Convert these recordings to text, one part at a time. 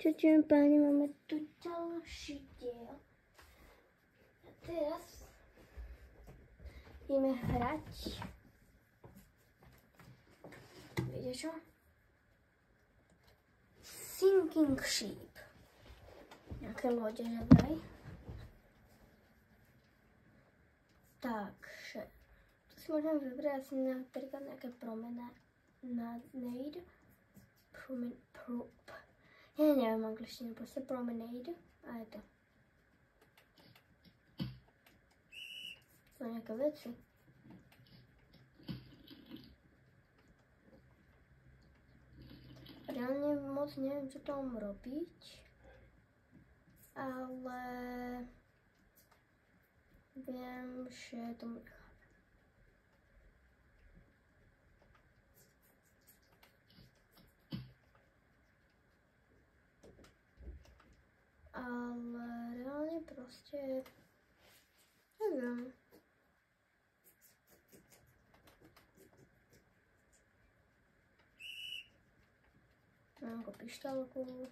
Čučím páni, máme tu ďalší diel. A teraz ideme hrať. Viete čo? Sinking Ship. Nejaké lode, že vraj. Takže, tu si môžem vybrať asi napríklad nejaké promenade. Ja neviem angličtinu, proste promenade. A je to. Sú nejaké veci. Reálne moc neviem, čo tam robiť. Ale viem, že to nechápem. Ale reálne proste neviem. Mám ako pištolku.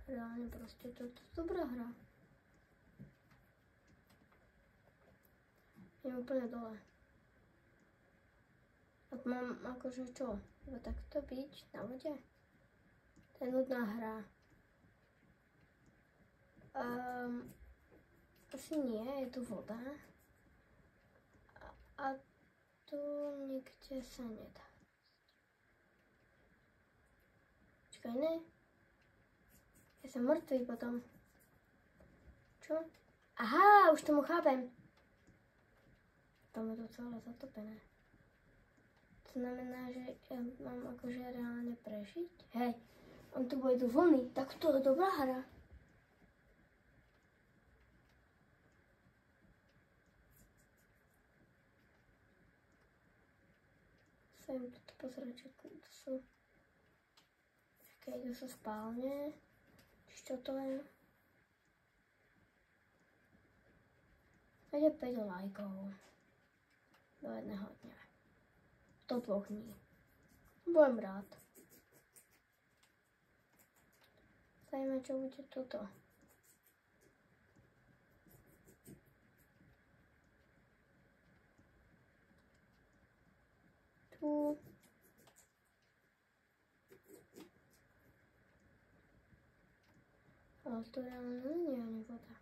Reálne proste to je dobrá hra. Je úplne dole. Ak mám akože čo? Iba takto byť na vode? To je nudná hra. Asi nie, je tu voda. A tu nikde sa nedá. Počkaj, ne? Ja som mŕtvý potom. Čo? Aha, už tomu chápem. Tam je to celé zatopené. To znamená, že ja mám akože reálne prežiť? Hej, on tu bude do vlny, tak to je dobrá hra. Sa im toto pozrieť, čo to sú. Keď to sú spálne, či čo to je? Ide 5 lajkov. Do jedného dňa. Do 2 dní. Budem rád. Zajímavé, čo bude toto. Tu. Ale to reálne nie je ani voda.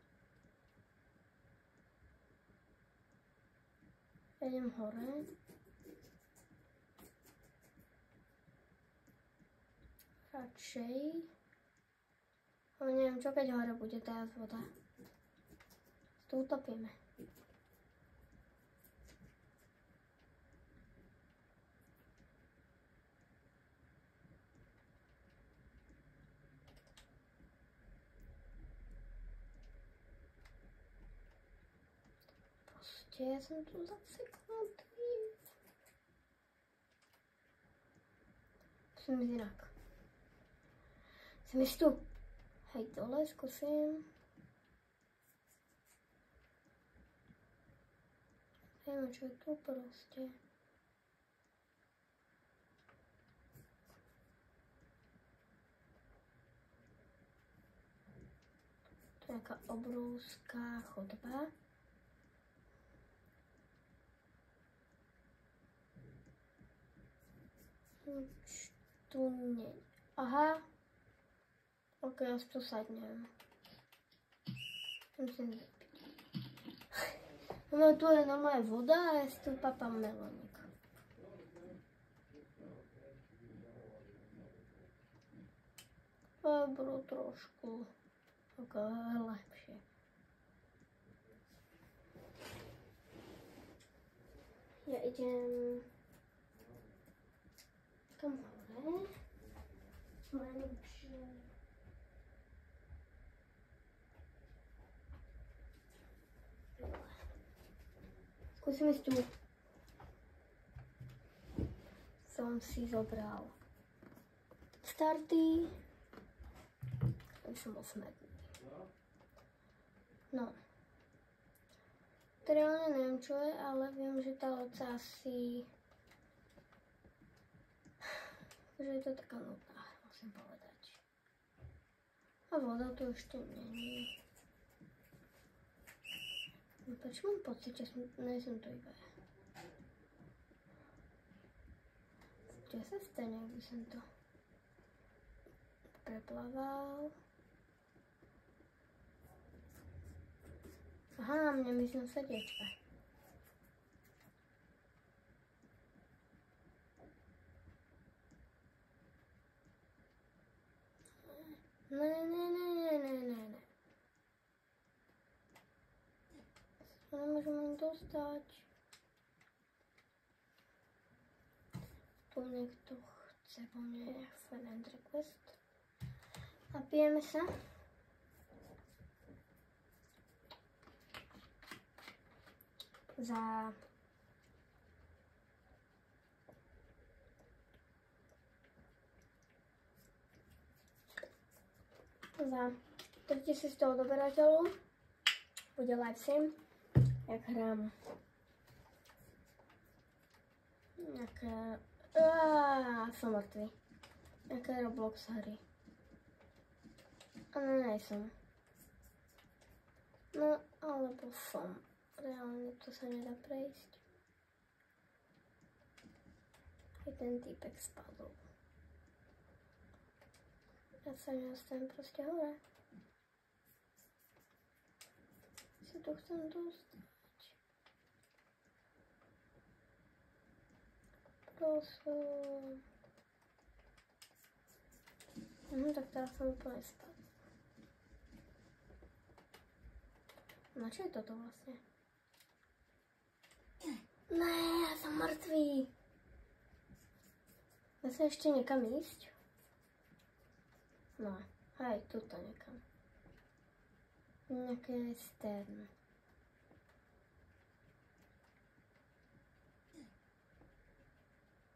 Idem hore. Radšej. Ale neviem, čo keď hore bude tá voda. Tu utopíme. Ja som tu zaseknutý. Musím ísť inak. Som ísť tu. Hej, dole skúsim. Neviem, čo je tu proste. To je taká obrovská chodba. Tu nie. Aha. Ok, ja si tu sadnem. Musím zapiť. No tu je normálne voda a ja si tu papám melónik. To budú trošku lepšie. Ja idem tam hore. Najlepšie. Skúsim ísť tu. Som si zobral starty. Už som bol smedný. No. reálne neviem čo je, ale viem, že tá loď sa asi... že je to taká nudná, musím povedať. A voda tu ešte není. No prečo mám pocit, že nejsem to iba ja? Čo sa stane, ak by som to preplával? Aha, mne myslím srdiečka. Ne. To nemôžem ani dostať. Tu niekto chce po mne friend request. Napijeme sa. Za 3000 odoberateľov bude live stream, jak hrám nejaké... som mŕtvý. Nejaké Roblox hry. Ale nejsem. No, alebo som. Reálne to sa nedá prejsť. Aj ten týpek spadol. Ja sa nedostanem proste hore. Sa tu chcem dostať. Prosím. Tak teraz som úplne spadol. No čo je toto vlastne? Ne, ja som mŕtvý. Dá sa ešte niekam ísť? No, aj tuto niekam. Nejaké stern.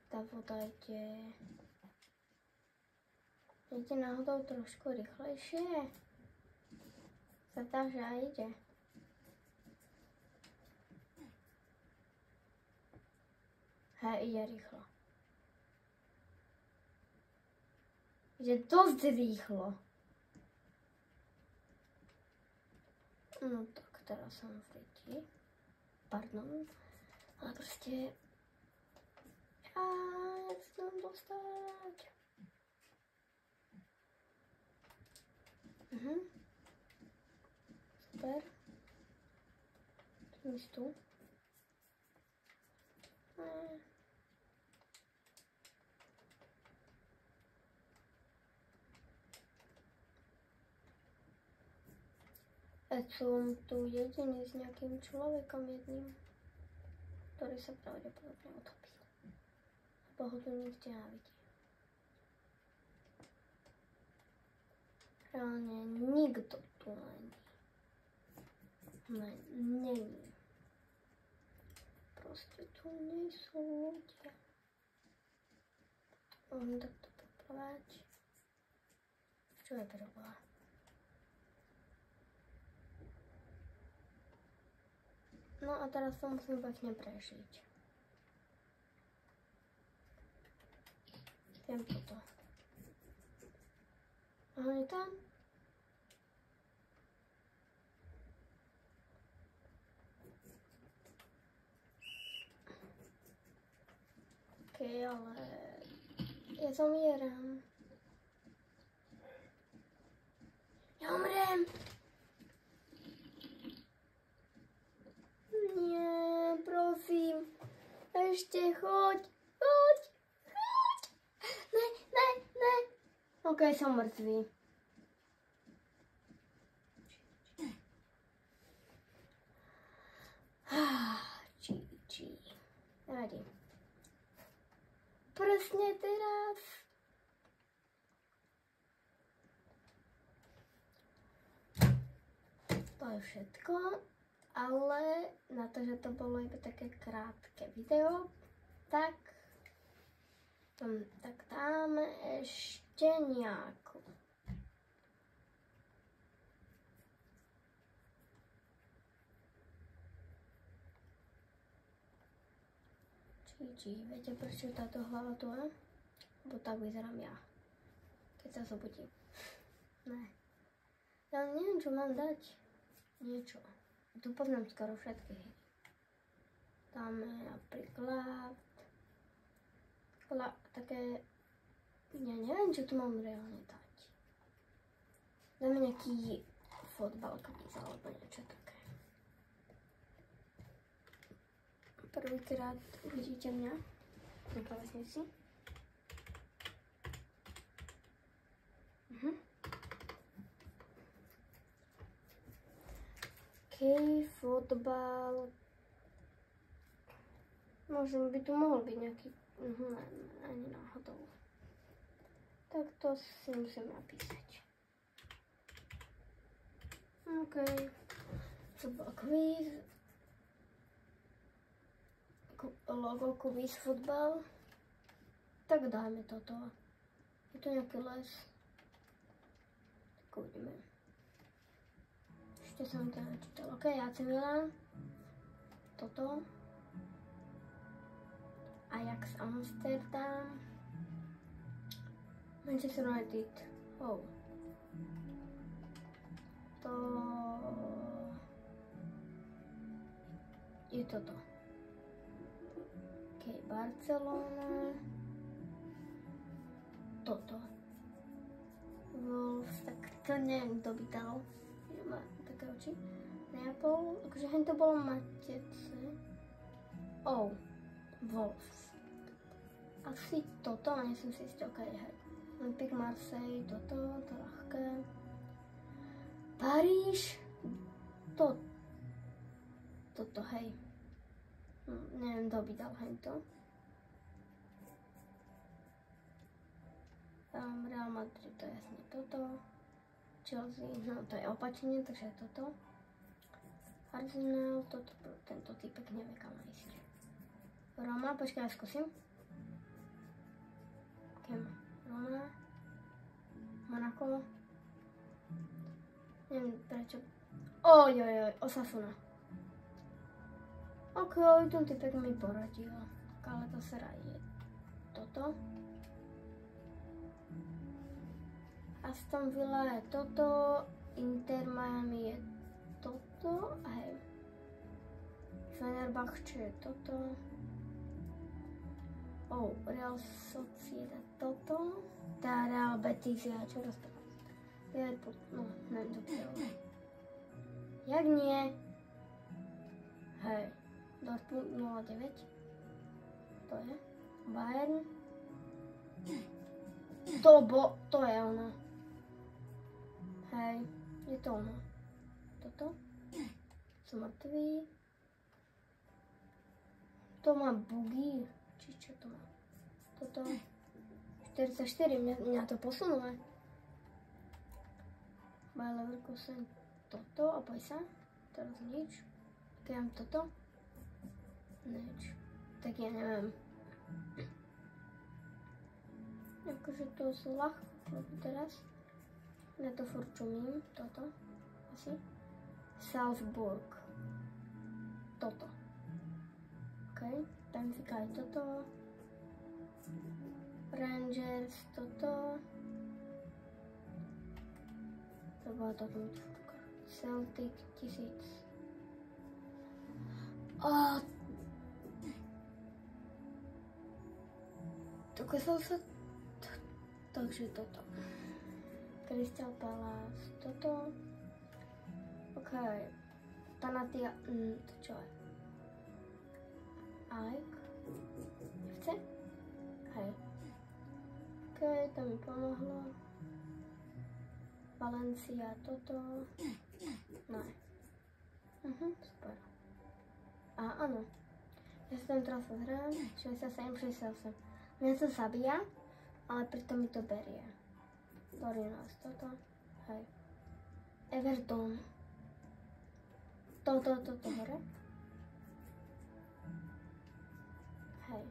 Tá voda ide... Ide náhodou trošku rýchlejšie. Zdá, že aj ide. Hej, ide rýchlo. Ide dosť rýchlo. No tak, teraz som v riti. Pardon. Ale proste... jak sa mám dostať? Super. Tu tu. A som tu jediný s nejakým človekom jedným, ktorý sa pravdepodobne utopil. Lebo ho tu nikde nevidí. Reálne nikto tu není. Není. Proste tu nie sú ľudia. Môžem takto poplávať. Čo je preboha? No a teraz to musím pekne prežiť. Viem toto. Aha, je tam? Okej, ale... ja zomieram. Ja umrem! Nie, prosím. Ešte choď. Ne. Ok, som mŕtvý. GG. Nevadí. Presne teraz. To je všetko. Ale na to, že to bolo iba také krátke video, tak dáme ešte nejakú. Viete, prečo táto hlava tu je? Lebo tak vyzerám ja, keď sa zobudím. Ne. Ja neviem, čo mám dať. Niečo. Tu poznám skoro všetky. Tam je napríklad také... Ja neviem, čo tu mám reálne dať. Dáme nejaký fotbal kvíz alebo niečo také. Prvýkrát vidíte mňa na klávesnici. Fotbal. Možno by tu mohol byť nejaký... ani náhodou. Tak to si musím napísať. OK. Fotbal quiz. Logo quiz fotbal. Tak dajme toto. Je tu nejaký les. Tak uvidíme. Ešte som to nečítal. OK, AC Milan. Toto. Ajax Amsterdam. Manchester United. Oh. To je toto. OK, Barcelona. Toto. Wolves, tak to neviem, kto by dal. Má také oči. Neapol, akože hen to bolo Matece. Oh, Wolves. Asi toto, a nie som si istý, ok, hej. Olympique Marseille, toto, to ľahké. Paríž, toto, hej. Neviem, kto by dal hento. Real Madrid, to je jasne toto. Chelsea, no to je opačne, takže toto. Arsenal, toto, tento typek nevie kam ísť. Roma, počkaj, ja skúsim. Roma, Monaco. Neviem prečo. Ojojoj, Osasuna. Ok, ten typek mi poradil. Ale to sera je toto. Aston Villa je toto. Inter Miami je toto. Hej. Fenerbahce je toto. Real Sociedad toto. Tá Real Betis, ja čo rozprávam. No, neviem to povedať. Jak nie? Hej. Dortmund 09. To je. Bayern. To je ono. Hej. Je to ono. Toto. Som mŕtvý. To má bugy. Či čo to má? Toto. 44. Mňa to posunuje. Bayer Leverkusen. Toto. A poj sa. Teraz nič. Keď mám toto. Nič. Tak ja neviem. Akože to sú ľahko teraz. Ja to furt čumím. Toto. Asi. Salzburg. Toto. OK. Benfica je toto. Rangers toto. To bola toto mi fúka. Celtic 1000. Dokázal sa... Takže toto. Crystal Palace, toto. OK. Tanatia, to čo je? AEK? FC? Hej. OK, to mi pomohlo. Valencia, toto. Ne. Super. Áno. Ja sa tam teraz pozriem. 67, 68. Mňa sa zabíja, ale pritom mi to berie. Torinos, toto. Hej. Everton. Toto hore. Hej.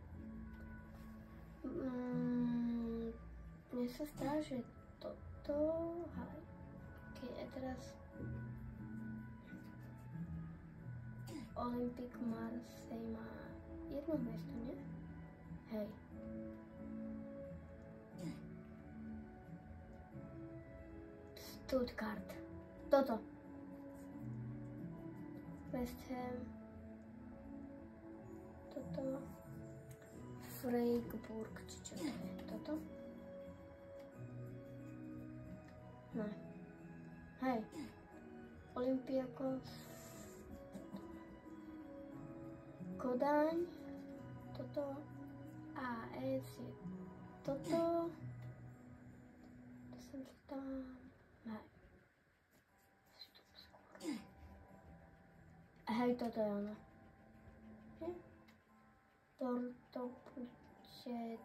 Mne sa zdá, že toto... Hej. Keď je teraz... Olympique Marseille má jednu hviezdu, nie? Hej. Stuttgart. Toto. West Ham. Toto. Freiburg, či čo to je? Toto? Ne. Hej. Olympiakos. Kodaň. Toto. AS je toto. To som tam. Hej. Vstup skôr. A hej, toto je ono. Nie? Porto Pucet.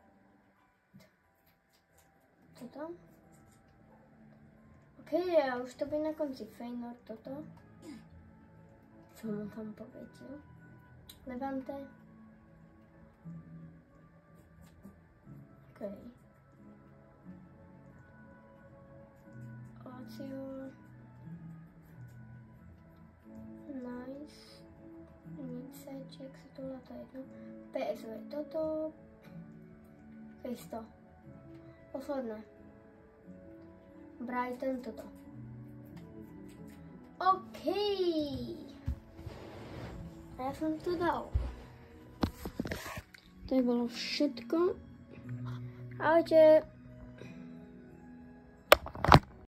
Toto. OK, a už to bude na konci. Feyenoord, toto. Čo mu tam povedal? Levante. OK. Lazio. Nice. Nice, či jak sa to volá, to je jedno. PSV, toto. Isto. Posledné. Brighton, toto. OK. A ja som to dal. To je bolo všetko. Ahojte.